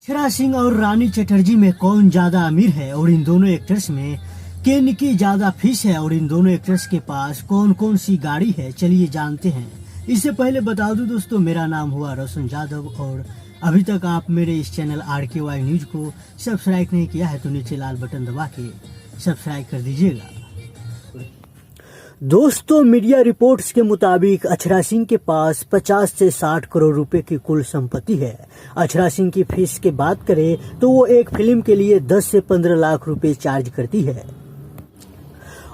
अक्षरा सिंह और रानी चटर्जी में कौन ज्यादा अमीर है और इन दोनों एक्टर्स में किन की ज्यादा फीस है और इन दोनों एक्टर्स के पास कौन कौन सी गाड़ी है, चलिए जानते हैं। इससे पहले बता दूं दोस्तों, मेरा नाम हुआ रोशन यादव और अभी तक आप मेरे इस चैनल RKY न्यूज को सब्सक्राइब नहीं किया है तो नीचे लाल बटन दबा के सब्सक्राइब कर दीजिएगा। दोस्तों, मीडिया रिपोर्ट्स के मुताबिक अक्षरा सिंह के पास 50 से 60 करोड़ रुपए की कुल संपत्ति है। अक्षरा सिंह की फीस की बात करें तो वो एक फिल्म के लिए 10 से 15 लाख रुपए चार्ज करती है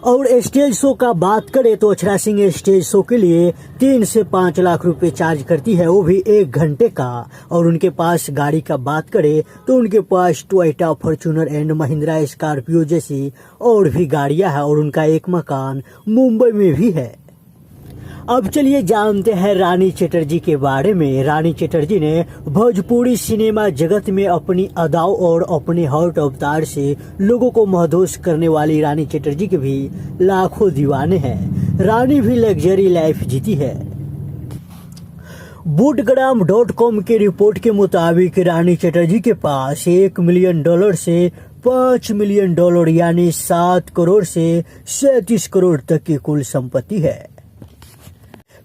और स्टेज शो का बात करें तो अक्षरा सिंह स्टेज शो के लिए 3 से 5 लाख रुपए चार्ज करती है, वो भी 1 घंटे का। और उनके पास गाड़ी का बात करें तो उनके पास Toyota Fortuner and Mahindra Scorpio जैसी और भी गाड़ियां हैं और उनका एक मकान मुंबई में भी है। अब चलिए जानते हैं रानी चटर्जी के बारे में। रानी चटर्जी ने भोजपुरी सिनेमा जगत में अपनी अदाओं और अपने हॉट अवतार से लोगों को महदूस करने वाली रानी चटर्जी के भी लाखों दीवाने हैं। रानी भी लग्जरी लाइफ जीती है। Bootgram.com की रिपोर्ट के मुताबिक रानी चटर्जी के पास $1 मिलियन से $5 मिलियन यानी 7 करोड़ से 37 करोड़ तक की कुल संपत्ति है।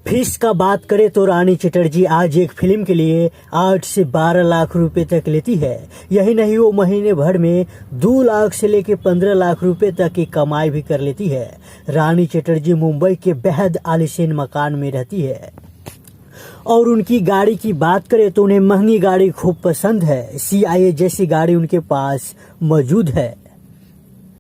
फीस का बात करें तो रानी चटर्जी आज एक फिल्म के लिए 8 से 12 लाख रुपए तक लेती है। यही नहीं, वो महीने भर में 2 लाख से लेकर 15 लाख रुपए तक की कमाई भी कर लेती है। रानी चटर्जी मुंबई के बेहद आलीशान मकान में रहती है और उनकी गाड़ी की बात करें तो उन्हें महंगी गाड़ी खूब पसंद है। CIA जैसी गाड़ी उनके पास मौजूद है।